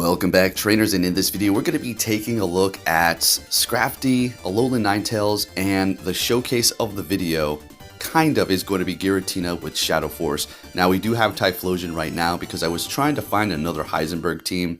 Welcome back, trainers, and in this video we're going to be taking a look at Scrafty, Alolan Ninetales, and the showcase of the video kind of is going to be Giratina with Shadow Force. Now we do have Typhlosion right now because I was trying to find another Heisenberg team,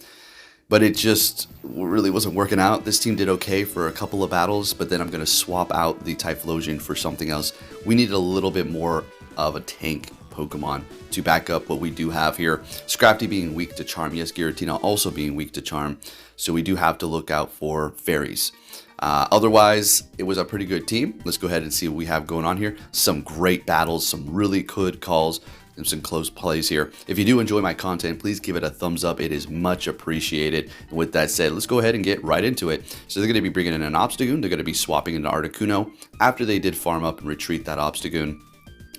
but it just really wasn't working out. This team did okay for a couple of battles, but then I'm going to swap out the Typhlosion for something else. We needed a little bit more of a tank Pokemon to back up what we do have here. Scrafty being weak to Charm, yes, Giratina also being weak to Charm, so we do have to look out for fairies. Otherwise, it was a pretty good team. Let's go ahead and see what we have going on here. Some great battles, some really good calls, and some close plays here. If you do enjoy my content, please give it a thumbs up. It is much appreciated. And with that said, let's go ahead and get right into it. So they're going to be bringing in an Obstagoon. They're going to be swapping into Articuno after they did farm up and retreat that Obstagoon.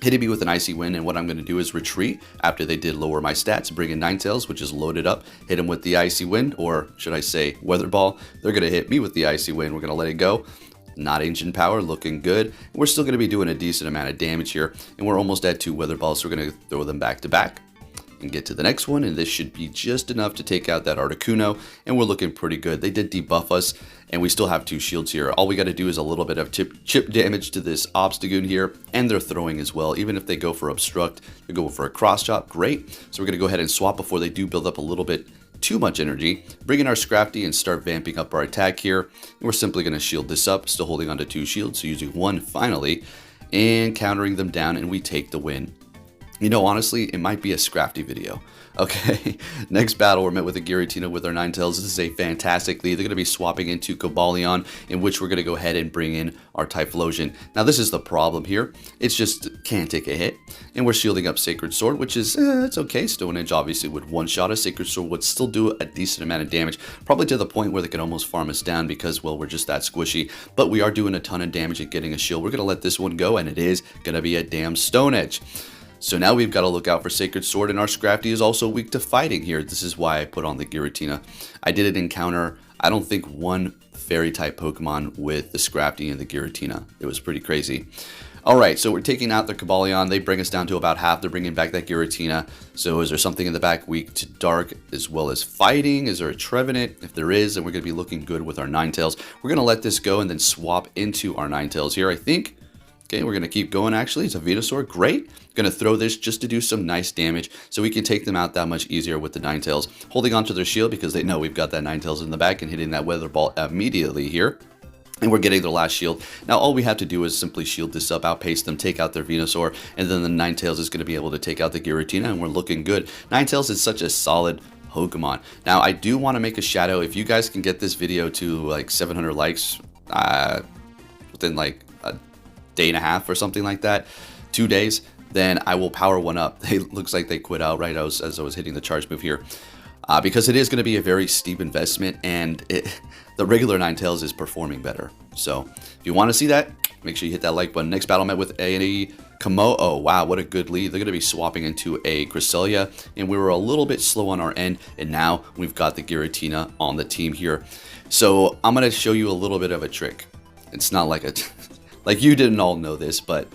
Hitting me with an Icy Wind, and what I'm going to do is retreat after they did lower my stats, bring in Ninetales, which is loaded up, hit him with the Icy Wind, or should I say Weather Ball. They're going to hit me with the Icy Wind. We're going to let it go. Not Ancient Power, looking good. We're still going to be doing a decent amount of damage here, and we're almost at 2 Weather Balls, so we're going to throw them back to back and get to the next one, and this should be just enough to take out that Articuno, and we're looking pretty good. They did debuff us, and we still have 2 shields here. All we got to do is a little bit of chip damage to this Obstagoon here, and they're throwing as well. Even if they go for Obstruct, they go for a Cross Chop, great. So we're going to go ahead and swap before they do build up a little bit too much energy. Bring in our Scrafty and start vamping up our attack here. And we're simply going to shield this up, still holding on to 2 shields, so using 1 finally, and countering them down, and we take the win. You know, honestly, it might be a Scrafty video. Okay, next battle, we're met with a Giratina with our Ninetales. This is a fantastic lead. They're going to be swapping into Cobalion, in which we're going to go ahead and bring in our Typhlosion. Now, this is the problem here. It's just can't take a hit. And we're shielding up Sacred Sword, which is, it's okay. Stone Edge, obviously, with one shot, a Sacred Sword would still do a decent amount of damage. Probably to the point where they can almost farm us down because, well, we're just that squishy. But we are doing a ton of damage and getting a shield. We're going to let this one go, and it is going to be a damn Stone Edge. So now we've got to look out for Sacred Sword, and our Scrafty is also weak to fighting here. This is why I put on the Giratina. I did encounter, I don't think, one fairy-type Pokemon with the Scrafty and the Giratina. It was pretty crazy. Alright, so we're taking out the Cobalion. They bring us down to about half. They're bringing back that Giratina. So is there something in the back weak to Dark as well as fighting? Is there a Trevenant? If there is, then we're going to be looking good with our Ninetales. We're going to let this go and then swap into our Ninetales here, I think. Okay, we're going to keep going, actually. It's a Venusaur. Great. Going to throw this just to do some nice damage so we can take them out that much easier with the Ninetales. Holding onto their shield because they know we've got that Ninetales in the back and hitting that Weather Ball immediately here. And we're getting their last shield. Now, all we have to do is simply shield this up, outpace them, take out their Venusaur, and then the Ninetales is going to be able to take out the Giratina, and we're looking good. Ninetales is such a solid Pokemon. Now, I do want to make a shadow. If you guys can get this video to like 700 likes within like a day and a half or something like that, 2 days, then I will power one up. It looks like they quit out right as I was hitting the charge move here. Because it is going to be a very steep investment, and the regular Ninetales is performing better. So if you want to see that, make sure you hit that like button. Next battle met with a Kamo. Oh, wow, what a good lead. They're going to be swapping into a Cresselia, and we were a little bit slow on our end, and now we've got the Giratina on the team here. So I'm going to show you a little bit of a trick. It's not like a... like, you didn't all know this, but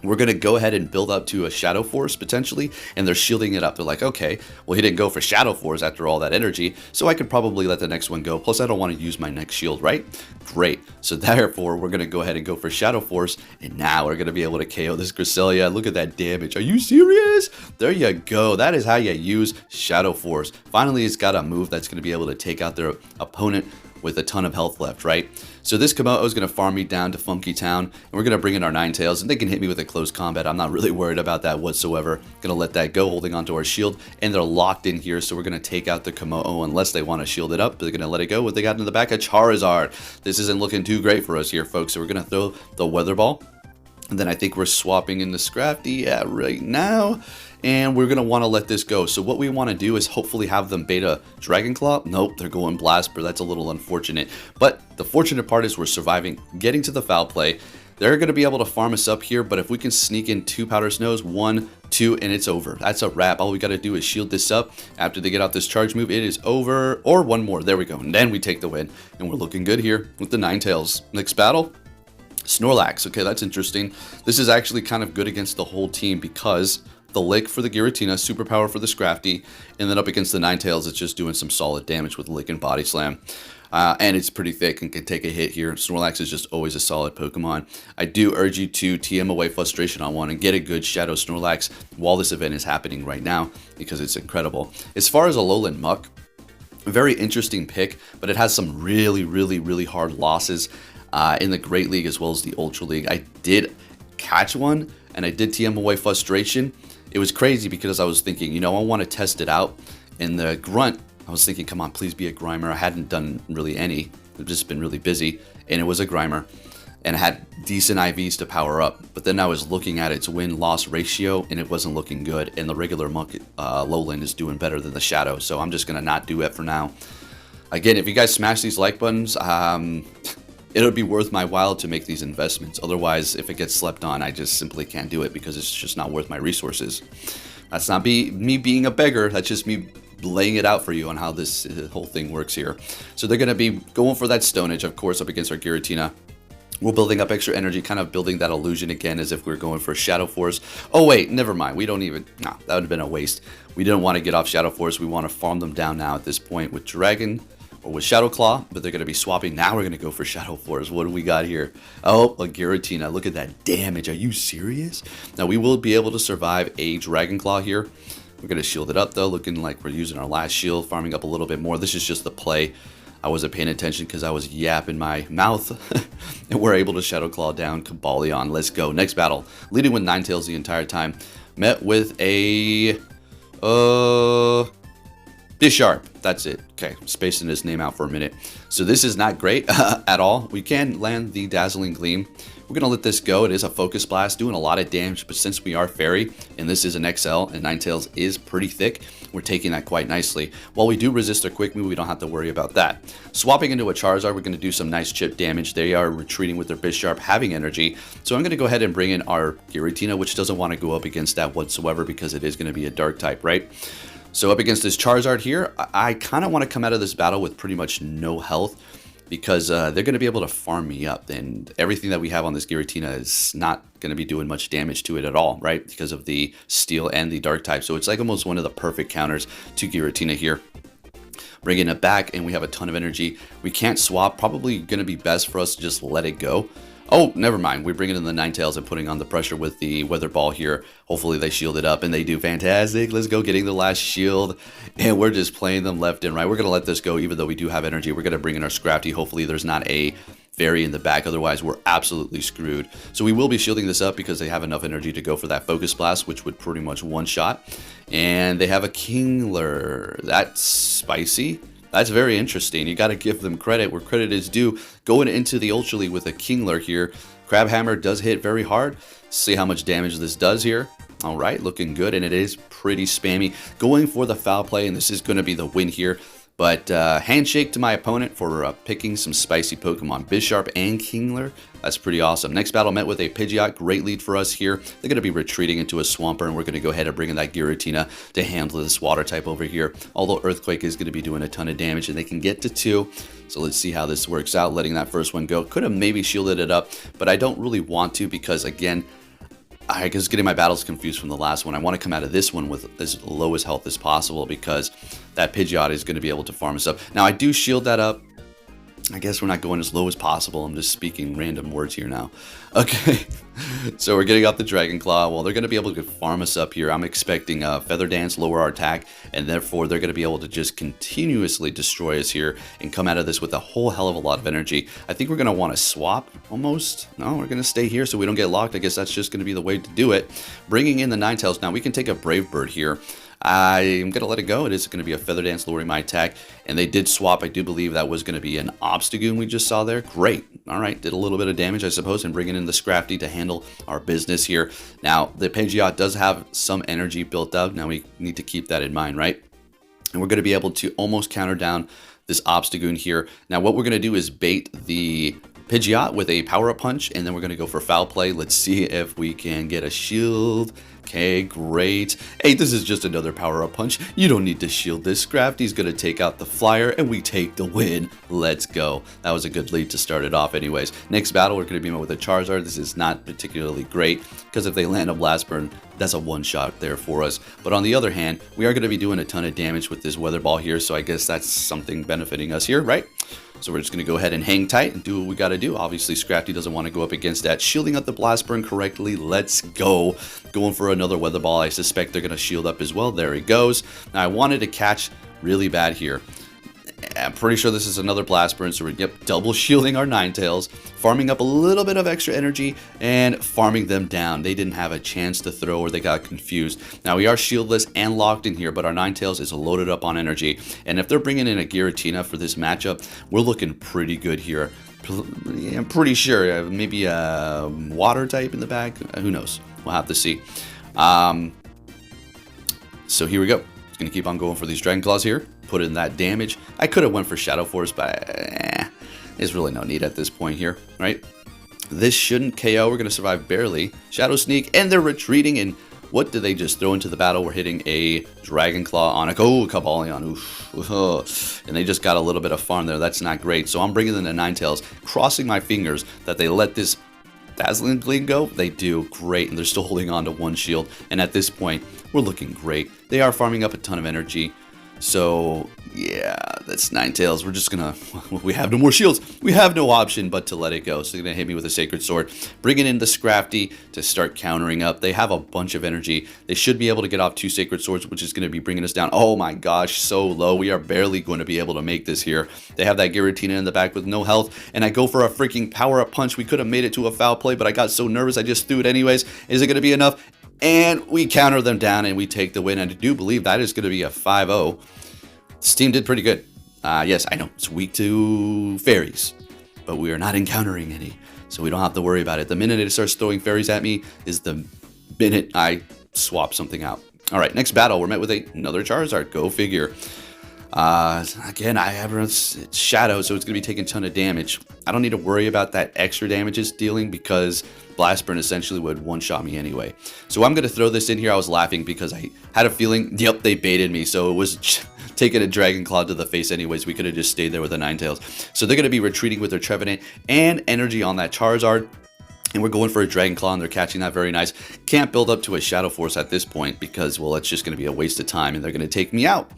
we're going to go ahead and build up to a Shadow Force, potentially, and they're shielding it up. They're like, okay, well, he didn't go for Shadow Force after all that energy, so I could probably let the next one go. Plus, I don't want to use my next shield, right? Great. So therefore, we're going to go ahead and go for Shadow Force, and now we're going to be able to KO this Cresselia. Look at that damage. Are you serious? There you go. That is how you use Shadow Force. Finally, it's got a move that's going to be able to take out their opponent with a ton of health left, right? So this Komodo is going to farm me down to Funky Town, and we're going to bring in our Ninetales, and they can hit me with a close combat. I'm not really worried about that whatsoever. Going to let that go, holding onto our shield, and they're locked in here, so we're going to take out the Komodo unless they want to shield it up. They're going to let it go. What they got in the back? A Charizard. This isn't looking too great for us here, folks, so we're going to throw the Weather Ball. And then I think we're swapping in the Scrafty right now. And we're going to want to let this go. So what we want to do is hopefully have them beta Dragon Claw. Nope, they're going Blasper. That's a little unfortunate. But the fortunate part is we're surviving, getting to the foul play. They're going to be able to farm us up here, but if we can sneak in 2 Powder Snows, 1, 2, and it's over. That's a wrap. All we got to do is shield this up. After they get out this charge move, it is over. Or one more. There we go. And then we take the win. And we're looking good here with the Ninetales. Next battle, Snorlax. Okay, that's interesting. This is actually kind of good against the whole team because the Lick for the Giratina, Superpower for the Scrafty, and then up against the Ninetales, it's just doing some solid damage with Lick and Body Slam. And it's pretty thick and can take a hit here. Snorlax is just always a solid Pokemon. I do urge you to TM away Frustration on one and get a good Shadow Snorlax while this event is happening right now, because it's incredible. As far as Alolan Muck, very interesting pick, but it has some really hard losses in the Great League as well as the Ultra League. I did catch one, and I did TM away Frustration. It was crazy because I was thinking, you know, I want to test it out. In the Grunt, I was thinking, come on, please be a Grimer. I hadn't done really any. I've just been really busy, and it was a Grimer. And it had decent IVs to power up. But then I was looking at its win-loss ratio, and it wasn't looking good. And the regular Muck Alolan is doing better than the Shadow, so I'm just going to not do it for now. Again, if you guys smash these like buttons, it'll be worth my while to make these investments. Otherwise, if it gets slept on, I just simply can't do it because it's just not worth my resources. That's not me being a beggar. That's just me laying it out for you on how this whole thing works here. So they're going to be going for that Stone Edge, of course, up against our Giratina. We're building up extra energy, kind of building that illusion again as if we're going for Shadow Force. Oh wait, never mind. We don't even... No, that would have been a waste. We didn't want to get off Shadow Force. We want to farm them down now at this point with Dragon or with Shadow Claw, but they're going to be swapping. Now we're going to go for Shadow Force. What do we got here? Oh, a Giratina. Look at that damage. Are you serious? Now we will be able to survive a Dragon Claw here. We're going to shield it up though, looking like we're using our last shield, farming up a little bit more. This is just the play. I wasn't paying attention because I was yapping my mouth. And we're able to Shadow Claw down Cobalion. Let's go. Next battle. Leading with Ninetales the entire time. Met with a... Bisharp. That's it. Okay, spacing his name out for a minute. So this is not great at all. We can land the Dazzling Gleam. We're going to let this go. It is a Focus Blast, doing a lot of damage, but since we are Fairy, and this is an XL, and Ninetales is pretty thick, we're taking that quite nicely. While we do resist their Quick Move, we don't have to worry about that. Swapping into a Charizard, we're going to do some nice chip damage. They are retreating with their Bisharp, having energy. So I'm going to go ahead and bring in our Giratina, which doesn't want to go up against that whatsoever because it is going to be a Dark type, right? So up against this Charizard here, I kind of want to come out of this battle with pretty much no health, because they're going to be able to farm me up, and everything that we have on this Giratina is not going to be doing much damage to it at all, right? Because of the Steel and the Dark type. So it's like almost one of the perfect counters to Giratina here. Bringing it back, and we have a ton of energy. We can't swap. Probably going to be best for us to just let it go. Oh, never mind. We're bringing in the Ninetales and putting on the pressure with the Weather Ball here. Hopefully they shield it up, and they do fantastic. Let's go, getting the last shield, and we're just playing them left and right. We're going to let this go, even though we do have energy. We're going to bring in our Scrafty. Hopefully there's not a Fairy in the back. Otherwise, we're absolutely screwed. So we will be shielding this up because they have enough energy to go for that Focus Blast, which would pretty much one-shot. And they have a Kingler. That's spicy. That's very interesting. You got to give them credit where credit is due. Going into the Ultra League with a Kingler here. Crab Hammer does hit very hard. See how much damage this does here. All right, looking good, and it is pretty spammy. Going for the foul play, and this is going to be the win here. But handshake to my opponent for picking some spicy Pokemon. Bisharp and Kingler. That's pretty awesome. Next battle met with a Pidgeot. Great lead for us here. They're going to be retreating into a Swampert, and we're going to go ahead and bring in that Giratina to handle this water type over here. Although Earthquake is going to be doing a ton of damage, and they can get to 2. So let's see how this works out, letting that first one go. Could have maybe shielded it up, but I don't really want to because, again, I was getting my battles confused from the last one. I want to come out of this one with as low as health as possible because that Pidgeot is going to be able to farm us up. Now, I do shield that up. I guess we're not going as low as possible. I'm just speaking random words here now. Okay, so we're getting off the Dragon Claw. Well, they're going to be able to farm us up here. I'm expecting Feather Dance, lower our attack, and therefore they're going to be able to just continuously destroy us here and come out of this with a whole hell of a lot of energy. I think we're going to want to swap almost. No, we're going to stay here so we don't get locked. I guess that's just going to be the way to do it. Bringing in the Ninetales. Now, we can take a Brave Bird here. I'm going to let it go. It is going to be a Feather Dance, lowering my attack. And they did swap. I do believe that was going to be an Obstagoon we just saw there. Great. All right. Did a little bit of damage, I suppose, and bringing in the Scrafty to handle our business here. Now, the Pidgeot does have some energy built up. Now, we need to keep that in mind, right? And we're going to be able to almost counter down this Obstagoon here. Now, what we're going to do is bait the Pidgeot with a power-up punch, and then we're going to go for foul play. Let's see if we can get a shield. Okay, great. Hey, this is just another power-up punch. You don't need to shield this. Scrafty's going to take out the flyer, and we take the win. Let's go. That was a good lead to start it off anyways. Next battle, we're going to be met with a Charizard. This is not particularly great, because if they land a Blast Burn, that's a one-shot there for us. But on the other hand, we are going to be doing a ton of damage with this Weather Ball here, so I guess that's something benefiting us here, right? So we're just going to go ahead and hang tight and do what we got to do. Obviously, Scrafty doesn't want to go up against that. Shielding up the Blast Burn correctly. Let's go. Going for another Weather Ball. I suspect they're going to shield up as well. There he goes. Now, I wanted to catch really bad here. I'm pretty sure this is another Blast Burn, so we're double shielding our Ninetales, farming up a little bit of extra energy, and farming them down. They didn't have a chance to throw or they got confused. Now, we are shieldless and locked in here, but our Ninetales is loaded up on energy. And if they're bringing in a Giratina for this matchup, we're looking pretty good here. I'm pretty sure. Maybe a water type in the back. Who knows? We'll have to see. So here we go. Just going to keep on going for these Dragon Claws here. Put in that damage. I could have went for Shadow Force, but there's really no need at this point here, right? This shouldn't KO. We're going to survive barely. Shadow Sneak, and they're retreating. And what do they just throw into the battle? We're hitting a Dragon Claw on a Cobalion. Oof. And they just got a little bit of farm there. That's not great. So I'm bringing in the Ninetales, crossing my fingers that they let this Dazzling Gleam go. They do great, and they're still holding on to one shield. And at this point, we're looking great. They are farming up a ton of energy. So, yeah, that's Ninetales. We're just gonna, we have no more shields. We have no option but to let it go. So they're gonna hit me with a Sacred Sword. Bringing in the Scrafty to start countering up. They have a bunch of energy. They should be able to get off 2 Sacred Swords, which is gonna be bringing us down. Oh my gosh, so low. We are barely going to be able to make this here. They have that Giratina in the back with no health, and I go for a freaking power-up punch. We could have made it to a foul play, but I got so nervous I just threw it anyways. Is it gonna be enough? And we counter them down and we take the win. And I do believe that is going to be a 5-0. This team did pretty good. Yes, I know it's weak to fairies, but we are not encountering any. So we don't have to worry about it. The minute it starts throwing fairies at me is the minute I swap something out. All right, next battle. We're met with another Charizard. Go figure. Again, it's Shadow, so it's going to be taking a ton of damage. I don't need to worry about that extra damage it's dealing because Blast Burn essentially would one-shot me anyway. So I'm going to throw this in here. I was laughing because I had a feeling, yep, they baited me. So it was taking a Dragon Claw to the face anyways. We could have just stayed there with the Ninetales. So they're going to be retreating with their Trevenant and energy on that Charizard. And we're going for a Dragon Claw, and they're catching that very nice. Can't build up to a Shadow Force at this point because, well, it's just going to be a waste of time, and they're going to take me out.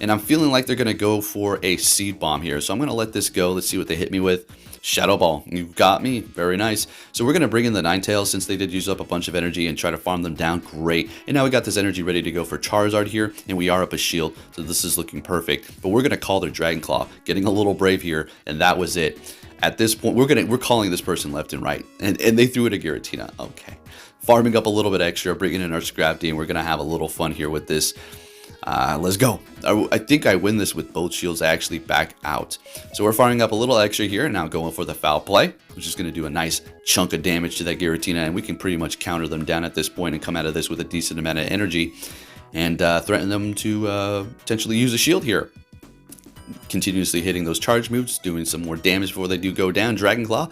And I'm feeling like they're going to go for a Seed Bomb here. So I'm going to let this go. Let's see what they hit me with. Shadow Ball. You got me. Very nice. So we're going to bring in the Ninetales since they did use up a bunch of energy and try to farm them down. Great. And now we got this energy ready to go for Charizard here. And we are up a shield. So this is looking perfect. But we're going to call their Dragon Claw. Getting a little brave here. And that was it. At this point, we're calling this person left and right. And they threw it a Giratina. Okay. Farming up a little bit extra. Bringing in our Scrafty. And we're going to have a little fun here with this. Let's go. I think I win this with both shields. I actually back out. So we're firing up a little extra here. Now going for the foul play, which is going to do a nice chunk of damage to that Giratina. And we can pretty much counter them down at this point and come out of this with a decent amount of energy. And threaten them to potentially use a shield here. Continuously hitting those charge moves. Doing some more damage before they do go down. Dragon Claw.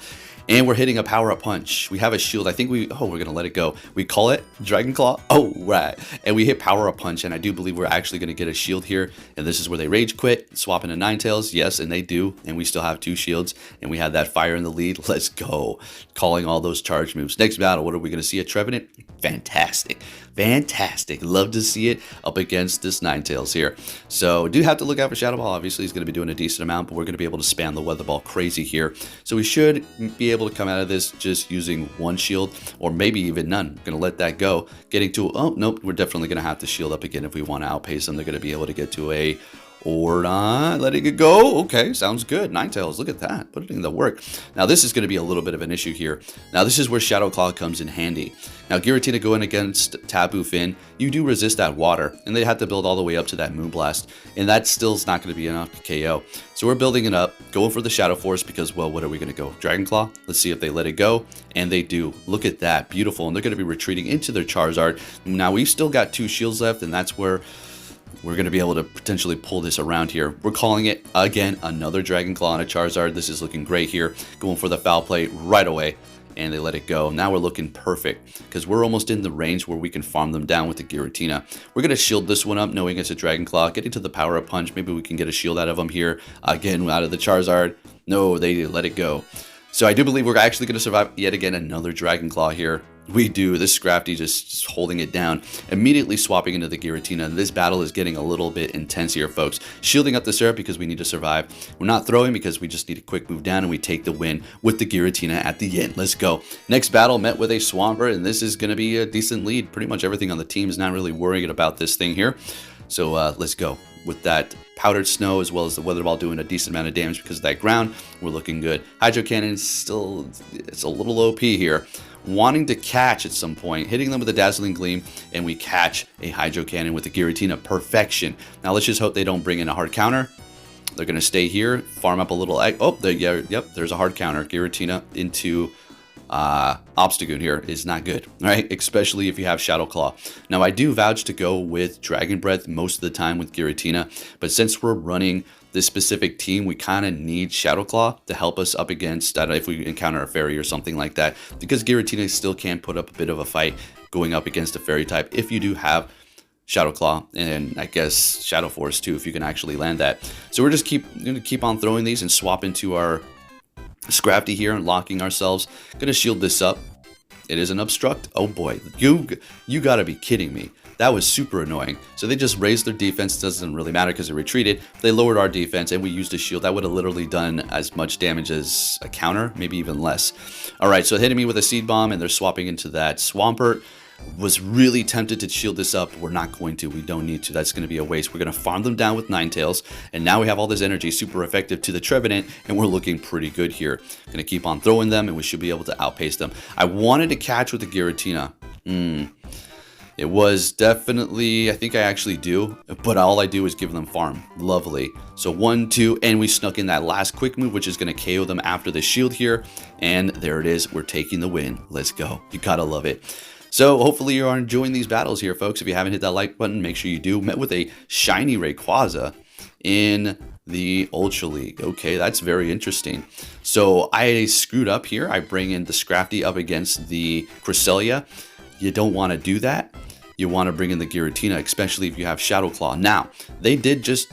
And we're hitting a power-up punch. We have a shield. I think we're going to let it go. We call it Dragon Claw. Oh, right. And we hit power-up punch, and I do believe we're actually going to get a shield here. And this is where they rage quit, swap into Ninetales. Yes, and they do. And we still have 2 shields, and we have that fire in the lead. Let's go. Calling all those charge moves. Next battle, what are we going to see? A Trevenant? Fantastic. Fantastic. Love to see it up against this Ninetales here. So do have to look out for Shadow Ball. Obviously, he's going to be doing a decent amount, but we're going to be able to spam the Weather Ball crazy here. So we should be able to come out of this just using 1 shield, or maybe even none. We're going to let that go. Getting to, oh, nope, we're definitely going to have to shield up again if we want to outpace them. They're going to be able to get to a, or not, letting it go. Okay, sounds good. Ninetales, look at that, putting the work. Now this is going to be a little bit of an issue here. Now this is where Shadow Claw comes in handy. Now Giratina going against Tapu Finn, you do resist that water, and they have to build all the way up to that Moonblast, and that still is not going to be enough to KO. So we're building it up, going for the Shadow Force because, well, what are we going to go? Dragon Claw? Let's see if they let it go, and they do. Look at that, beautiful, and they're going to be retreating into their Charizard. Now we've still got 2 shields left, and that's where we're going to be able to potentially pull this around here. We're calling it, again, another Dragon Claw and a Charizard. This is looking great here. Going for the foul play right away. And they let it go. Now we're looking perfect because we're almost in the range where we can farm them down with the Giratina. We're going to shield this one up knowing it's a Dragon Claw. Getting to the Power Up Punch. Maybe we can get a shield out of them here. Again, out of the Charizard. No, they let it go. So I do believe we're actually going to survive yet again another Dragon Claw here. We do. This Scrafty just holding it down. Immediately swapping into the Giratina. This battle is getting a little bit intense here, folks. Shielding up the syrup because we need to survive. We're not throwing because we just need a quick move down, and we take the win with the Giratina at the end. Let's go. Next battle met with a Swampert, and this is going to be a decent lead. Pretty much everything on the team is not really worrying about this thing here. So let's go. With that powdered snow as well as the weather ball doing a decent amount of damage because of that ground, we're looking good. Hydro Cannon still, it's a little OP here. Wanting to catch at some point, hitting them with a Dazzling Gleam, and we catch a Hydro Cannon with the Giratina. Perfection. Now let's just hope they don't bring in a hard counter. They're going to stay here, farm up a little egg. Oh, yep, there's a hard counter. Giratina into Obstagoon here is not good, right? Especially if you have Shadow Claw. Now I do vouch to go with Dragon Breath most of the time with Giratina, but since we're running this specific team, we kind of need Shadow Claw to help us up against, I don't know, if we encounter a fairy or something like that, because Giratina still can put up a bit of a fight going up against a fairy type if you do have Shadow Claw, and I guess Shadow Force too if you can actually land that. So we're just going to keep on throwing these and swap into our Scrafty here and locking ourselves. Gonna shield this up. It is an obstruct. Oh boy, you gotta be kidding me. That was super annoying. So they just raised their defense. Doesn't really matter because they retreated. They lowered our defense and we used a shield. That would have literally done as much damage as a counter, maybe even less. All right, so hitting me with a Seed Bomb and they're swapping into that Swampert. Was really tempted to shield this up. We're not going to. We don't need to. That's going to be a waste. We're going to farm them down with Ninetales. And now we have all this energy, super effective to the Trevenant, and we're looking pretty good here. Going to keep on throwing them, and we should be able to outpace them. I wanted to catch with the Giratina. It was definitely, I think I actually do, but all I do is give them farm. Lovely. So 1, 2, and we snuck in that last quick move, which is going to KO them after the shield here. And there it is. We're taking the win. Let's go. You gotta love it. So hopefully you are enjoying these battles here, folks. If you haven't hit that like button, make sure you do. Met with a shiny Rayquaza in the Ultra League. Okay, that's very interesting. So I screwed up here. I bring in the Scrafty up against the Cresselia. You don't want to do that. You want to bring in the Giratina, especially if you have Shadow Claw. Now, they did just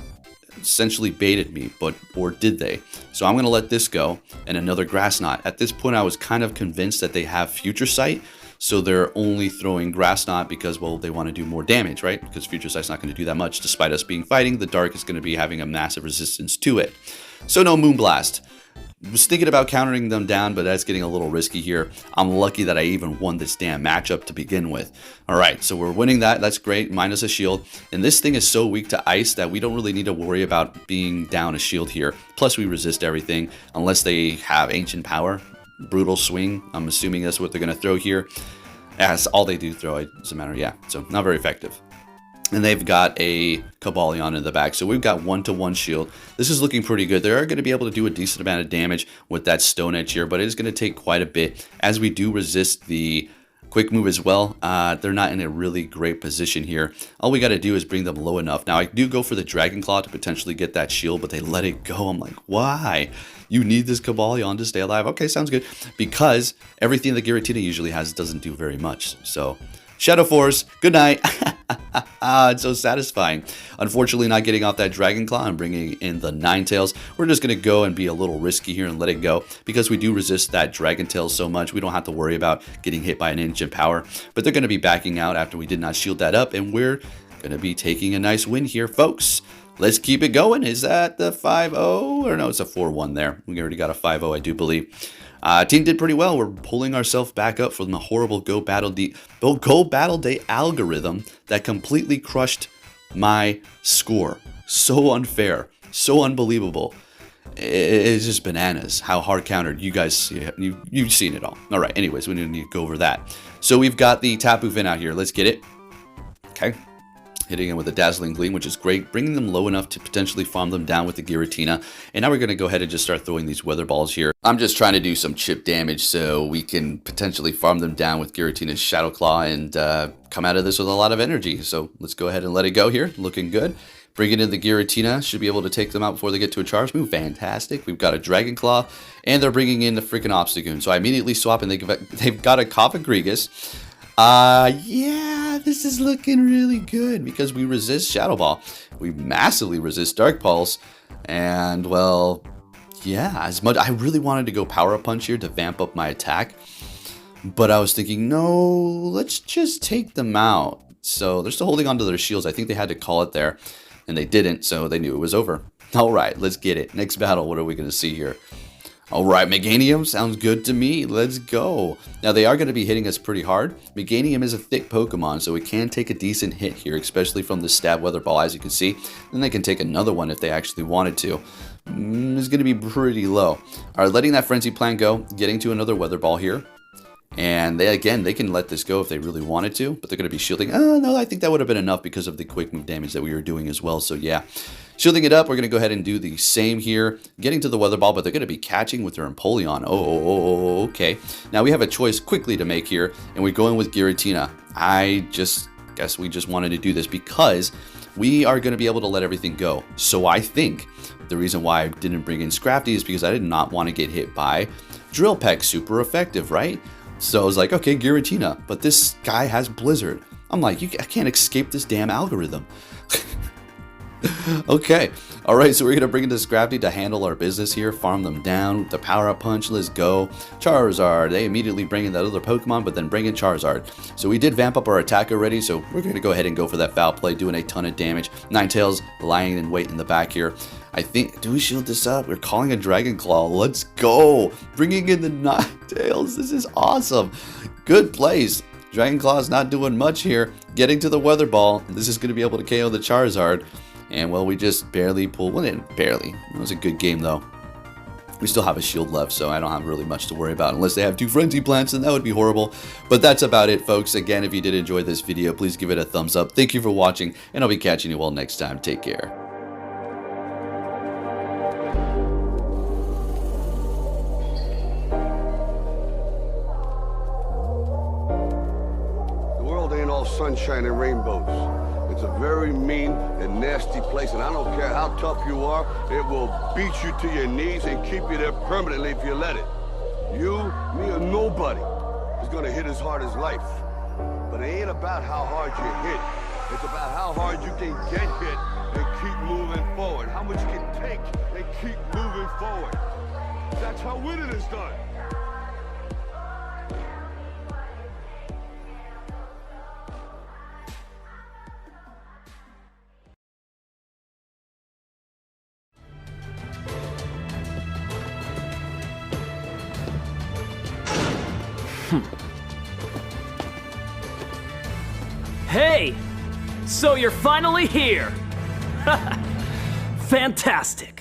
essentially baited me, or did they? So I'm going to let this go and another Grass Knot. At this point, I was kind of convinced that they have Future Sight. So they're only throwing Grass Knot because, well, they want to do more damage, right? Because Future Sight's not going to do that much. Despite us being fighting, the Dark is going to be having a massive resistance to it. So no Moonblast. Was thinking about countering them down, but that's getting a little risky here. I'm lucky that I even won this damn matchup to begin with. All right, so we're winning that. That's great, minus a shield. And this thing is so weak to ice that we don't really need to worry about being down a shield here. Plus, we resist everything unless they have Ancient Power. Brutal Swing. I'm assuming that's what they're going to throw here. That's all they do throw. It doesn't matter. Yeah, so not very effective. And they've got a Cobalion in the back. So we've got 1-to-1 shield. This is looking pretty good. They are going to be able to do a decent amount of damage with that Stone Edge here, but it is going to take quite a bit as we do resist the quick move as well. They're not in a really great position here. All we got to do is bring them low enough. Now, I do go for the Dragon Claw to potentially get that shield, but they let it go. I'm like, why? You need this Cobalion to stay alive. Okay, sounds good. Because everything the Giratina usually has doesn't do very much. So, Shadow Force, good night. It's so satisfying. Unfortunately, not getting off that Dragon Claw and bringing in the Ninetales. We're just going to go and be a little risky here and let it go. Because we do resist that Dragon Tail so much, we don't have to worry about getting hit by an Ancient Power. But they're going to be backing out after we did not shield that up. And we're going to be taking a nice win here, folks. Let's keep it going. Is that the 5-0? Or no, it's a 4-1 there. We already got a 5-0, I do believe. Team did pretty well. We're pulling ourselves back up from the horrible Go Battle Day algorithm that completely crushed my score. So unfair. So unbelievable. It's just bananas how hard countered. You guys, you've seen it all. All right, anyways, we don't need to go over that. So we've got the Tapu Fin out here. Let's get it. Okay. hitting him with a Dazzling Gleam, which is great, bringing them low enough to potentially farm them down with the Giratina. And now we're going to go ahead and just start throwing these Weather Balls here. I'm just trying to do some chip damage so we can potentially farm them down with Giratina's Shadow Claw and come out of this with a lot of energy. So let's go ahead and let it go here. Looking good. Bringing in the Giratina, should be able to take them out before they get to a charge move. Fantastic. We've got a Dragon Claw, and they're bringing in the freaking Obstagoon. So I immediately swap, and they've got a Cofagrigus. Yeah, this is looking really good because we resist Shadow Ball. We massively resist Dark Pulse, and well, yeah, as much I really wanted to go Power Up Punch here to vamp up my attack, but I was thinking, no, let's just take them out. So they're still holding onto their shields. I think they had to call it there. And they didn't, so they knew it was over. All right, let's get it. Next battle, what are we going to see here? All right, Meganium sounds good to me. Let's go. Now, they are going to be hitting us pretty hard. Meganium is a thick Pokemon, so it can take a decent hit here, especially from the Stab Weather Ball, as you can see. Then they can take another one if they actually wanted to. It's going to be pretty low. All right, letting that Frenzy Plant go, getting to another Weather Ball here. And they can let this go if they really wanted to, but they're going to be shielding. Oh, no, I think that would have been enough because of the quick move damage that we were doing as well. So, yeah, shielding it up. We're going to go ahead and do the same here. Getting to the Weather Ball, but they're going to be catching with their Empoleon. Oh, okay. Now, we have a choice quickly to make here, and we're going with Giratina. I just guess we just wanted to do this because we are going to be able to let everything go. So, I think the reason why I didn't bring in Scrafty is because I did not want to get hit by Drill Peck. Super effective, right? So I was like, okay, Giratina, but this guy has Blizzard. I'm like, I can't escape this damn algorithm. Okay, all right, so we're going to bring in this Scrafty to handle our business here, farm them down with the Power-Up Punch. Let's go. Charizard, they immediately bring in that other Pokemon, but then bring in Charizard. So we did vamp up our attack already, so we're going to go ahead and go for that Foul Play, doing a ton of damage. Ninetales lying in wait in the back here. I think, do we shield this up? We're calling a Dragon Claw. Let's go. Bringing in the Ninetales. This is awesome. Good plays. Dragon Claw's not doing much here. Getting to the Weather Ball. This is going to be able to KO the Charizard. And, well, we just barely pulled one in. Barely. It was a good game, though. We still have a shield left, so I don't have really much to worry about. Unless they have 2 Frenzy Plants, and that would be horrible. But that's about it, folks. Again, if you did enjoy this video, please give it a thumbs up. Thank you for watching, and I'll be catching you all next time. Take care. The world ain't all sunshine and rainbows. It's a very mean and nasty place, and I don't care how tough you are, it will beat you to your knees and keep you there permanently if you let it. You, me, or nobody is gonna hit as hard as life. But it ain't about how hard you hit. It's about how hard you can get hit and keep moving forward. How much you can take and keep moving forward. That's how winning is done. Hey! So you're finally here! Fantastic!